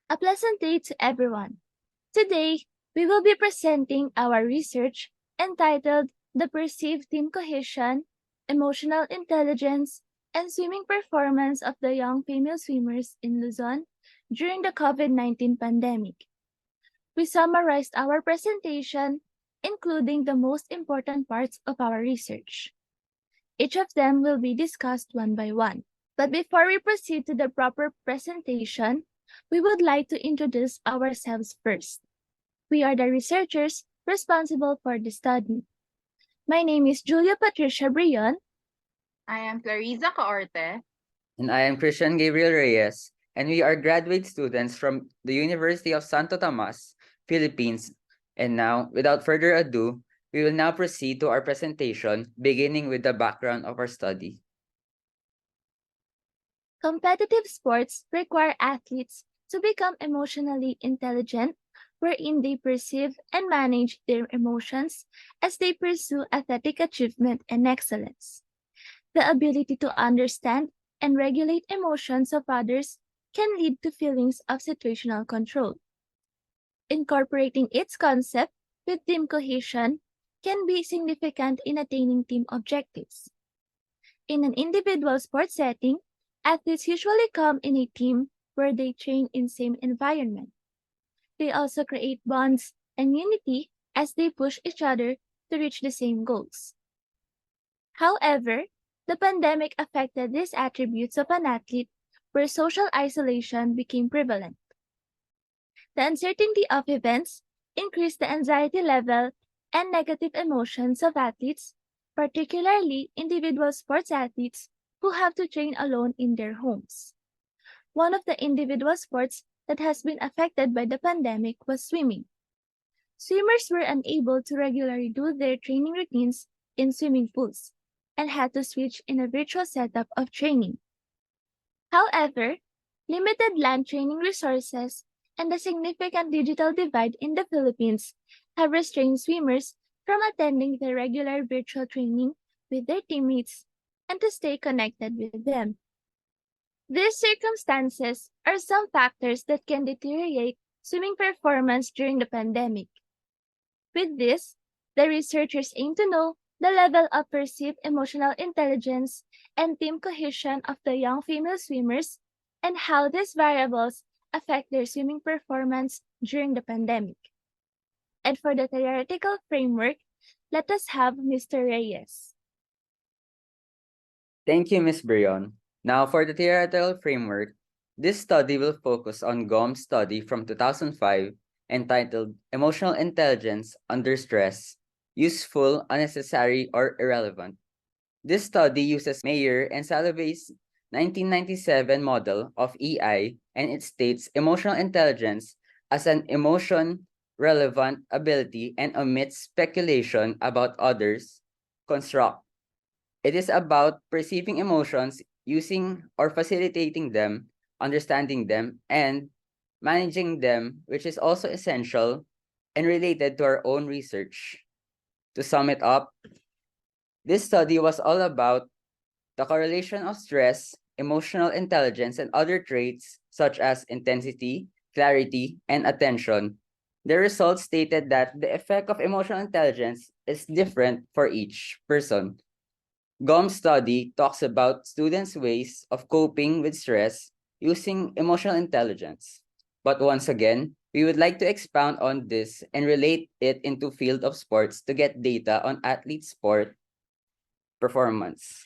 A pleasant day to everyone. Today, we will be presenting our research entitled The Perceived Team Cohesion, Emotional Intelligence, and Swimming Performance of the Young Female Swimmers in Luzon during the COVID-19 pandemic. We summarized our presentation, including the most important parts of our research. Each of them will be discussed one by one. But before we proceed to the proper presentation, we would like to introduce ourselves first. We are the researchers responsible for the study. My name is Julia Patricia Brion. I am Clarissa Caorte. And I am Christian Gabriel Reyes, and we are graduate students from the University of Santo Tomas, Philippines. And now, without further ado, we will now proceed to our presentation, beginning with the background of our study. Competitive sports require athletes to become emotionally intelligent, wherein they perceive and manage their emotions as they pursue athletic achievement and excellence. The ability to understand and regulate emotions of others can lead to feelings of situational control. Incorporating its concept with team cohesion can be significant in attaining team objectives. In an individual sports setting, athletes usually come in a team where they train in same environment. They also create bonds and unity as they push each other to reach the same goals. However, the pandemic affected these attributes of an athlete where social isolation became prevalent. The uncertainty of events increased the anxiety level and negative emotions of athletes, particularly individual sports athletes who have to train alone in their homes. One of the individual sports that has been affected by the pandemic was swimming. Swimmers were unable to regularly do their training routines in swimming pools and had to switch in a virtual setup of training. However, limited land training resources and the significant digital divide in the Philippines have restrained swimmers from attending the regular virtual training with their teammates and to stay connected with them. These circumstances are some factors that can deteriorate swimming performance during the pandemic. With this, the researchers aim to know the level of perceived emotional intelligence and team cohesion of the young female swimmers and how these variables affect their swimming performance during the pandemic. And for the theoretical framework, let us have Mr. Reyes. Thank you, Ms. Brion. Now, for the theoretical framework, this study will focus on Gom's study from 2005 entitled Emotional Intelligence Under Stress, Useful, Unnecessary, or Irrelevant. This study uses Mayer and Salovey's 1997 model of EI, and it states emotional intelligence as an emotion-relevant ability and omits speculation about others' construct. It is about perceiving emotions, using or facilitating them, understanding them, and managing them, which is also essential and related to our own research. To sum it up, this study was all about the correlation of stress, emotional intelligence, and other traits such as intensity, clarity, and attention. The results stated that the effect of emotional intelligence is different for each person. Gom's study talks about students' ways of coping with stress using emotional intelligence. But once again, we would like to expound on this and relate it into field of sports to get data on athlete sport performance.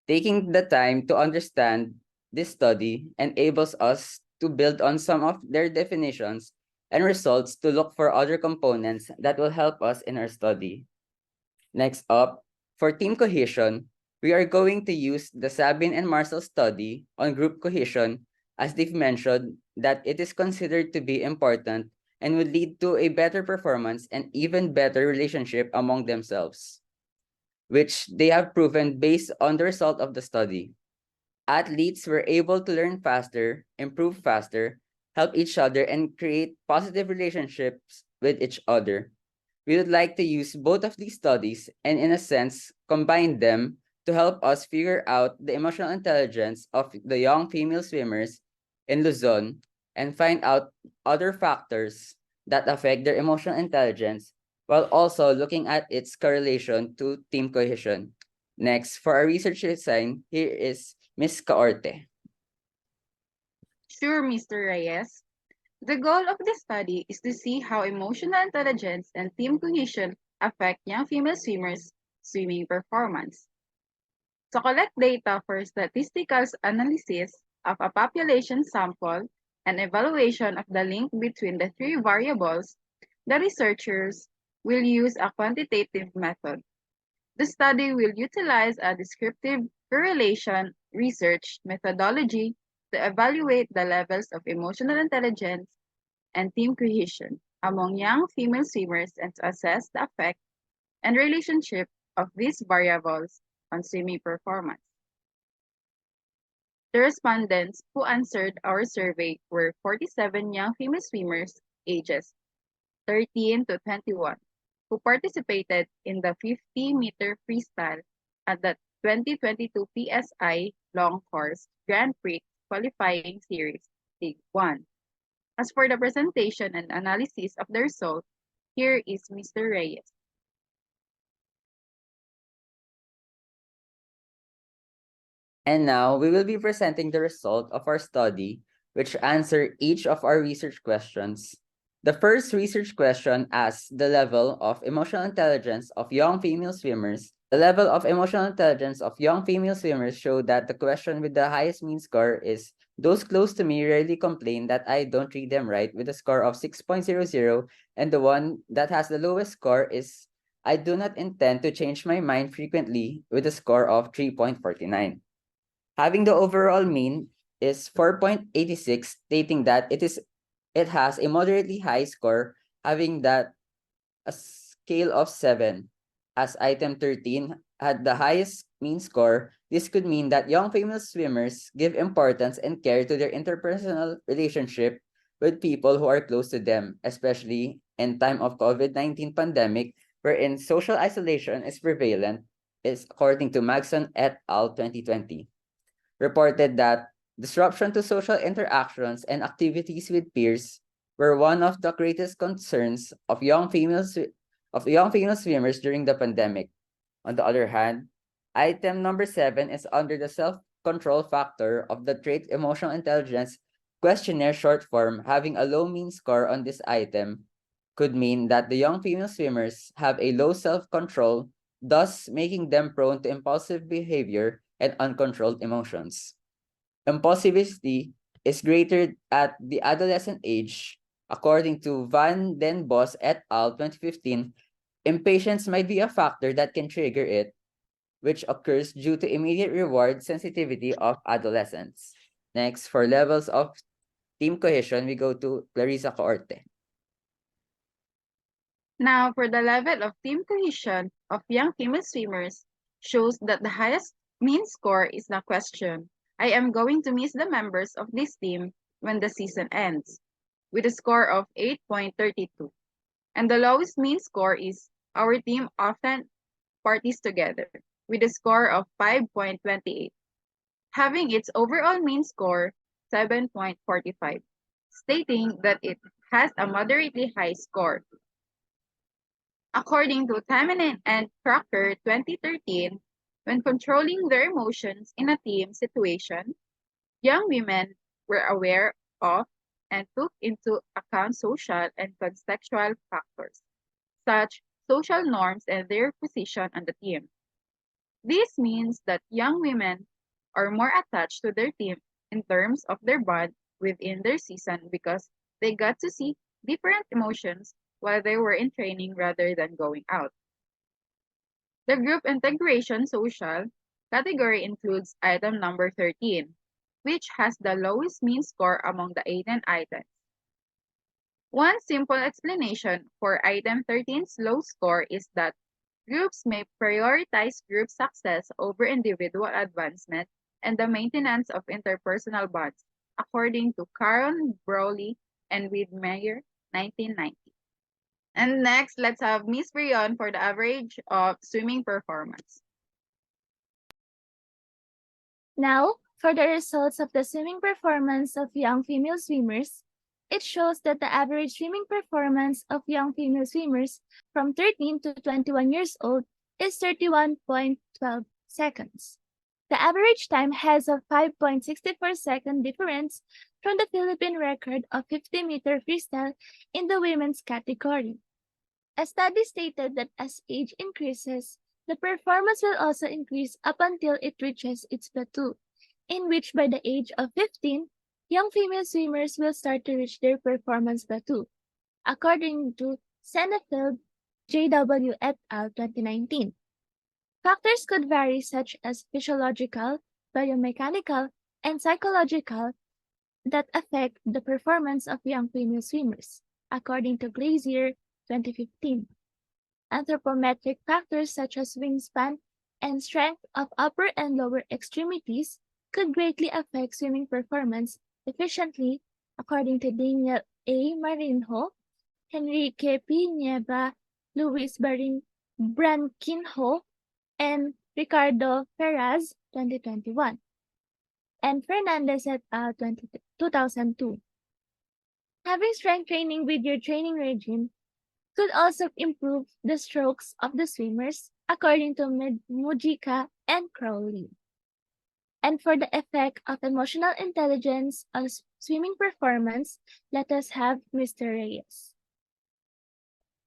Taking the time to understand this study enables us to build on some of their definitions and results to look for other components that will help us in our study. Next up, for team cohesion, we are going to use the Sabin and Marcel study on group cohesion, as they've mentioned that it is considered to be important and would lead to a better performance and even better relationship among themselves, which they have proven based on the result of the study. Athletes were able to learn faster, improve faster, help each other, and create positive relationships with each other. We would like to use both of these studies and, in a sense, combine them to help us figure out the emotional intelligence of the young female swimmers in Luzon and find out other factors that affect their emotional intelligence while also looking at its correlation to team cohesion. Next, for our research design, here is Ms. Caorte. Sure, Mr. Reyes. The goal of this study is to see how emotional intelligence and team cohesion affect young female swimmers' swimming performance. To collect data for statistical analysis of a population sample and evaluation of the link between the three variables, the researchers will use a quantitative method. The study will utilize a descriptive correlation research methodology to evaluate the levels of emotional intelligence and team cohesion among young female swimmers and to assess the effect and relationship of these variables on swimming performance. The respondents who answered our survey were 47 young female swimmers ages 13 to 21 who participated in the 50-meter freestyle at the 2022 PSI Long Course Grand Prix Qualifying Series, League 1. As for the presentation and analysis of the result, here is Mr. Reyes. And now we will be presenting the result of our study, which answer each of our research questions. The first research question asks the level of emotional intelligence of young female swimmers. The level of emotional intelligence of young female swimmers showed that the question with the highest mean score is those close to me rarely complain that I don't read them right with a score of 6.00, and the one that has the lowest score is I do not intend to change my mind frequently with a score of 3.49. Having the overall mean is 4.86, stating that it has a moderately high score, having that a scale of 7. As item 13 had the highest mean score, this could mean that young female swimmers give importance and care to their interpersonal relationship with people who are close to them, especially in time of COVID-19 pandemic, wherein social isolation is prevalent, is according to Magson et al. 2020. Reported that disruption to social interactions and activities with peers were one of the greatest concerns of young female swimmers during the pandemic. On the other hand, item number 7 is under the self-control factor of the trait emotional intelligence questionnaire short form. Having a low mean score on this item could mean that the young female swimmers have a low self-control, thus making them prone to impulsive behavior and uncontrolled emotions. Impulsivity is greater at the adolescent age. According to Van den Bos et al. 2015, impatience might be a factor that can trigger it, which occurs due to immediate reward sensitivity of adolescents. Next, for levels of team cohesion, we go to Clarissa Coorte. Now, for the level of team cohesion of young female swimmers shows that the highest mean score is the question. I am going to miss the members of this team when the season ends, with a score of 8.32. And the lowest mean score is our team often parties together, with a score of 5.28, having its overall mean score 7.45, stating that it has a moderately high score. According to Tamanen and Crocker 2013, when controlling their emotions in a team situation, young women were aware of and took into account social and contextual factors, such social norms and their position on the team. This means that young women are more attached to their team in terms of their bond within their season because they got to see different emotions while they were in training rather than going out. The group integration social category includes item number 13, which has the lowest mean score among the 18 items. One simple explanation for item 13's low score is that groups may prioritize group success over individual advancement and the maintenance of interpersonal bonds, according to Caron Browley and Widmeyer, 1990. And next, let's have Miss Brion for the average of swimming performance. Now, for the results of the swimming performance of young female swimmers, It shows that the average swimming performance of young female swimmers from 13 to 21 years old is 31.12 seconds. The average time has a 5.64-second difference from the Philippine record of 50-meter freestyle in the women's category. A study stated that as age increases, the performance will also increase up until it reaches its plateau, in which by the age of 15, young female swimmers will start to reach their performance plateau, according to Sennefield, J.W. et al. 2019. Factors could vary such as physiological, biomechanical, and psychological that affect the performance of young female swimmers, according to Glazier 2015. Anthropometric factors such as wingspan and strength of upper and lower extremities could greatly affect swimming performance efficiently, according to Daniel A. Marinho, Henrique P. Nieva, Luis Branquinho, and Ricardo Ferraz 2021, and Fernandez et al. 2002. Having strength training with your training regime could also improve the strokes of the swimmers, according to Mujica and Crowley. And for the effect of emotional intelligence on swimming performance, let us have Mr. Reyes.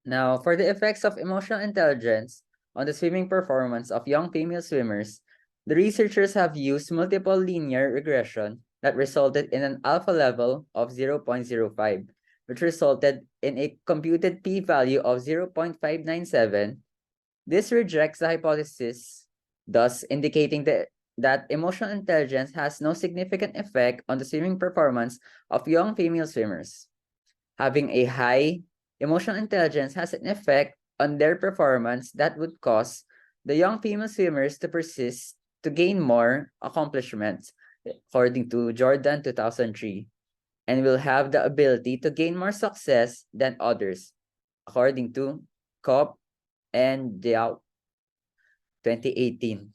Now, for the effects of emotional intelligence on the swimming performance of young female swimmers, the researchers have used multiple linear regression that resulted in an alpha level of 0.05, which resulted in a computed p-value of 0.597. This rejects the hypothesis, thus indicating that emotional intelligence has no significant effect on the swimming performance of young female swimmers. Having a high emotional intelligence has an effect on their performance that would cause the young female swimmers to persist to gain more accomplishments, according to Jordan 2003, and will have the ability to gain more success than others, according to Kopp and Diao 2018.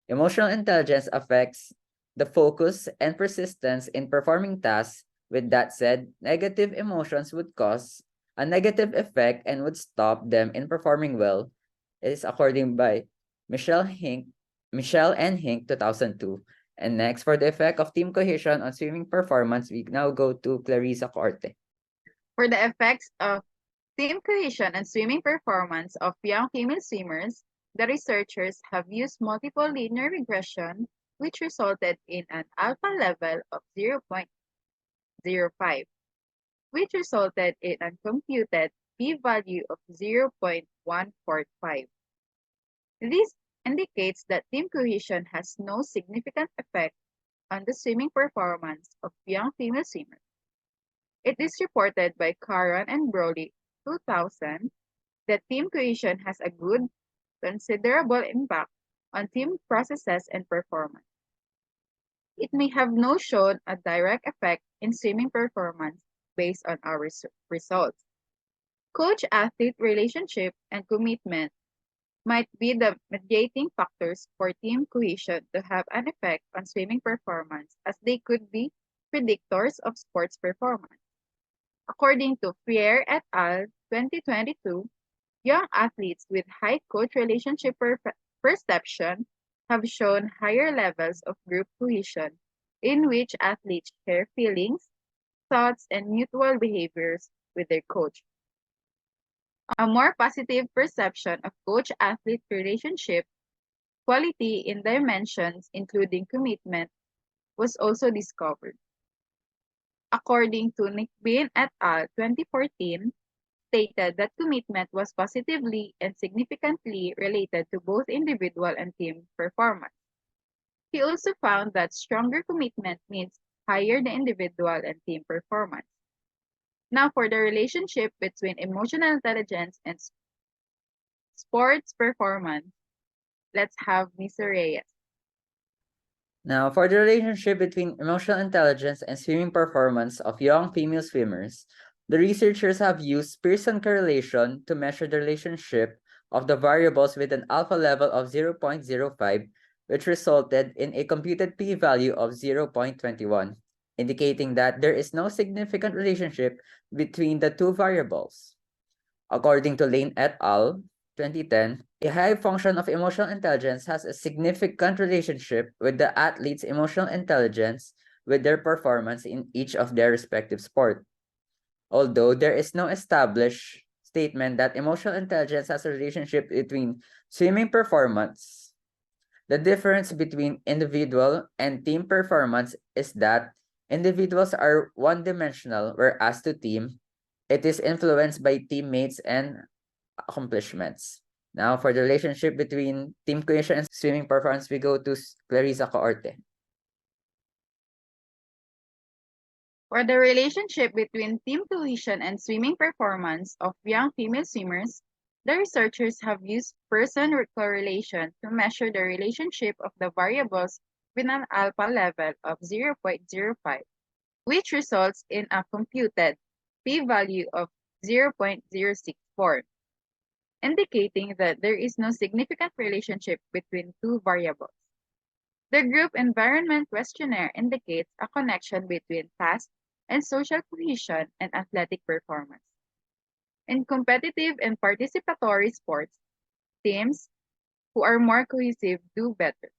Emotional intelligence affects the focus and persistence in performing tasks. With that said, negative emotions would cause a negative effect and would stop them in performing well. It is according by Michelle and Hink 2002. And next, for the effect of team cohesion on swimming performance, we now go to Clarissa Corte. For the effects of team cohesion and swimming performance of young female swimmers, the researchers have used multiple linear regression, which resulted in an alpha level of 0.05, which resulted in a computed p-value of 0.145. This indicates that team cohesion has no significant effect on the swimming performance of young female swimmers. It is reported by Caron and Brody 2000 that team cohesion has a good, considerable impact on team processes and performance. It may have not shown a direct effect in swimming performance based on our results. Coach-athlete relationship and commitment might be the mediating factors for team cohesion to have an effect on swimming performance, as they could be predictors of sports performance. According to Freire et al. 2022, young athletes with high coach relationship perception have shown higher levels of group cohesion, in which athletes share feelings, thoughts, and mutual behaviors with their coach. A more positive perception of coach-athlete relationship quality in dimensions, including commitment, was also discovered. According to Nickbin et al. 2014, stated that commitment was positively and significantly related to both individual and team performance. He also found that stronger commitment means higher the individual and team performance. Now for the relationship between emotional intelligence and sports performance, let's have Mr. Reyes. Now, for the relationship between emotional intelligence and swimming performance of young female swimmers, the researchers have used Pearson correlation to measure the relationship of the variables with an alpha level of 0.05, which resulted in a computed p-value of 0.21. indicating that there is no significant relationship between the two variables. According to Lane et al., 2010, a high function of emotional intelligence has a significant relationship with the athlete's emotional intelligence with their performance in each of their respective sport. Although there is no established statement that emotional intelligence has a relationship between swimming performance, the difference between individual and team performance is that individuals are one-dimensional, whereas to team, it is influenced by teammates and accomplishments. Now, for the relationship between team cohesion and swimming performance, we go to Clarissa Coorte. For the relationship between team cohesion and swimming performance of young female swimmers, the researchers have used Pearson correlation to measure the relationship of the variables with an alpha level of 0.05, which results in a computed p-value of 0.064, indicating that there is no significant relationship between two variables. The group environment questionnaire indicates a connection between task and social cohesion and athletic performance. In competitive and participatory sports, teams who are more cohesive do better.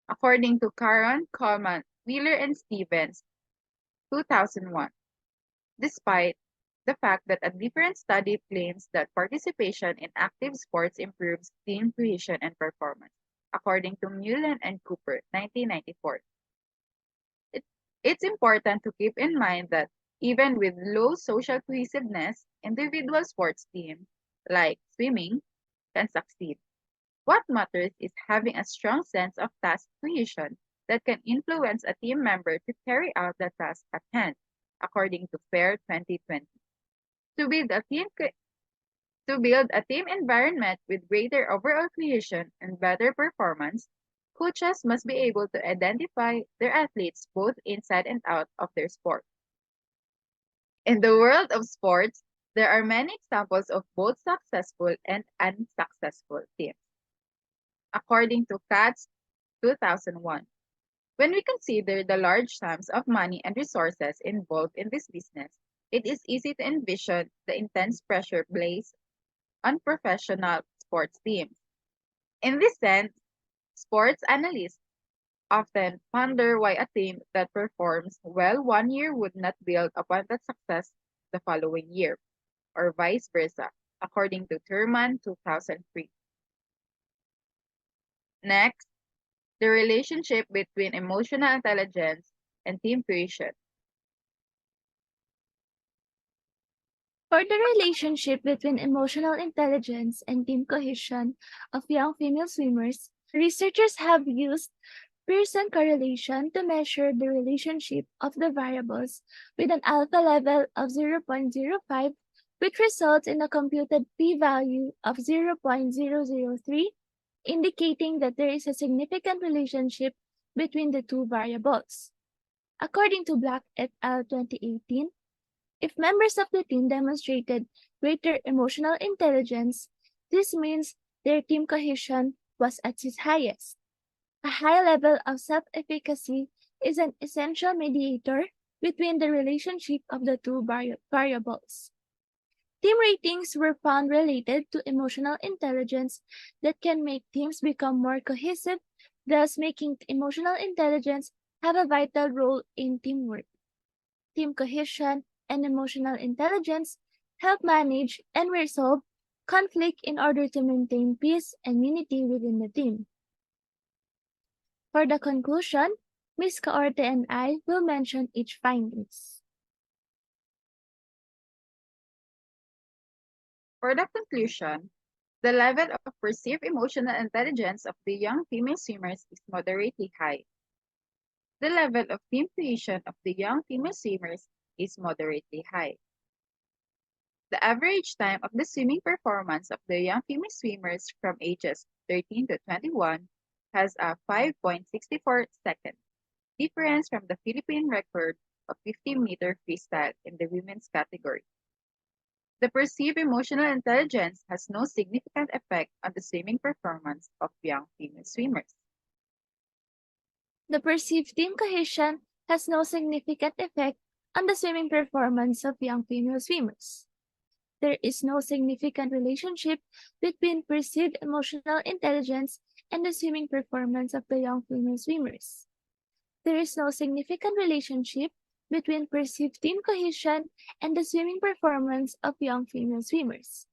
According to Caron, Coleman, Wheeler, and Stevens, 2001, despite the fact that a different study claims that participation in active sports improves team cohesion and performance, according to Mullen and Cooper, 1994. It's important to keep in mind that even with low social cohesiveness, individual sports teams, like swimming, can succeed. What matters is having a strong sense of task cohesion that can influence a team member to carry out the task at hand, according to FAIR 2020. To build a team environment with greater overall cohesion and better performance, coaches must be able to identify their athletes both inside and out of their sport. In the world of sports, there are many examples of both successful and unsuccessful teams. According to Katz 2001, when we consider the large sums of money and resources involved in this business, it is easy to envision the intense pressure placed on professional sports teams. In this sense, sports analysts often wonder why a team that performs well one year would not build upon that success the following year, or vice versa, according to Thurman 2003. Next, the relationship between emotional intelligence and team cohesion. For the relationship between emotional intelligence and team cohesion of young female swimmers, researchers have used Pearson correlation to measure the relationship of the variables with an alpha level of 0.05, which results in a computed p-value of 0.003, indicating that there is a significant relationship between the two variables. According to Black et al. 2018, if members of the team demonstrated greater emotional intelligence, this means their team cohesion was at its highest. A high level of self-efficacy is an essential mediator between the relationship of the two variables. Team ratings were found related to emotional intelligence that can make teams become more cohesive, thus making emotional intelligence have a vital role in teamwork. Team cohesion and emotional intelligence help manage and resolve conflict in order to maintain peace and unity within the team. For the conclusion, Ms. Coorte and I will mention each findings. For the conclusion, the level of perceived emotional intelligence of the young female swimmers is moderately high. The level of team cohesion of the young female swimmers is moderately high. The average time of the swimming performance of the young female swimmers from ages 13 to 21 has a 5.64 second difference from the Philippine record of 50-meter freestyle in the women's category. The perceived emotional intelligence has no significant effect on the swimming performance of young female swimmers. The perceived team cohesion has no significant effect on the swimming performance of young female swimmers. There is no significant relationship between perceived emotional intelligence and the swimming performance of the young female swimmers. There is no significant relationship between perceived team cohesion and the swimming performance of young female swimmers.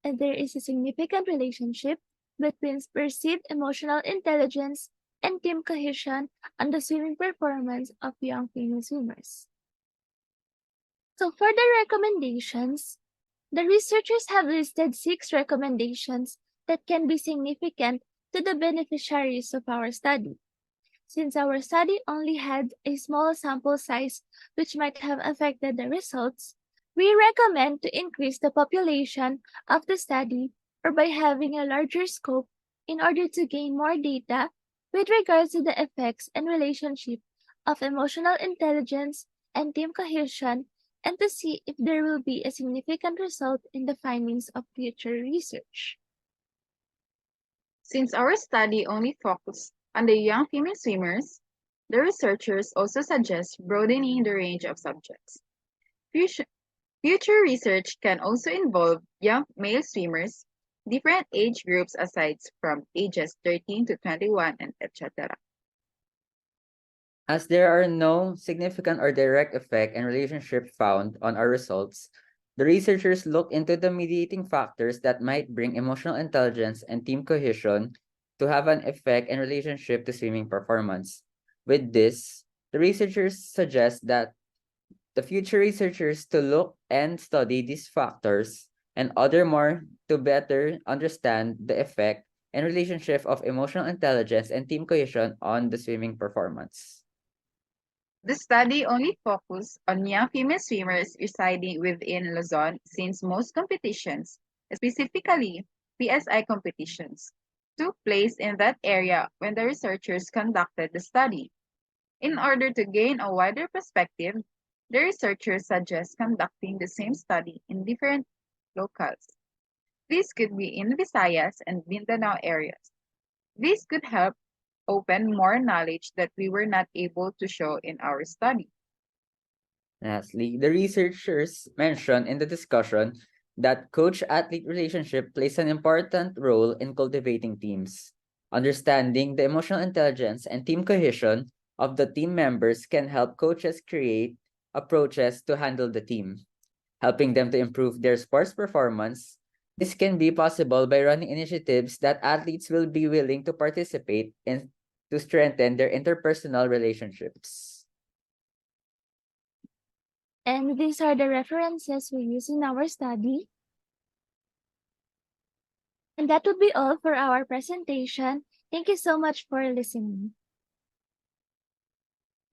And there is a significant relationship between perceived emotional intelligence and team cohesion on the swimming performance of young female swimmers. So for the recommendations, the researchers have listed 6 recommendations that can be significant to the beneficiaries of our study. Since our study only had a small sample size which might have affected the results, we recommend to increase the population of the study or by having a larger scope in order to gain more data with regards to the effects and relationship of emotional intelligence and team cohesion and to see if there will be a significant result in the findings of future research. Since our study only focused on the young female swimmers, the researchers also suggest broadening the range of subjects. Future research can also involve young male swimmers, different age groups aside from ages 13 to 21, and etc. As there are no significant or direct effect and relationship found on our results, the researchers look into the mediating factors that might bring emotional intelligence and team cohesion to have an effect and relationship to swimming performance. With this, the researchers suggest that the future researchers to look and study these factors and other more to better understand the effect and relationship of emotional intelligence and team cohesion on the swimming performance. The study only focused on young female swimmers residing within Luzon since most competitions, specifically PSI competitions, took place in that area when the researchers conducted the study. In order to gain a wider perspective, the researchers suggest conducting the same study in different locales. This could be in Visayas and Mindanao areas. This could help open more knowledge that we were not able to show in our study. Lastly, the researchers mentioned in the discussion that coach-athlete relationship plays an important role in cultivating teams. Understanding the emotional intelligence and team cohesion of the team members can help coaches create approaches to handle the team, helping them to improve their sports performance. This can be possible by running initiatives that athletes will be willing to participate in to strengthen their interpersonal relationships. And these are the references we use in our study. And that would be all for our presentation. Thank you so much for listening.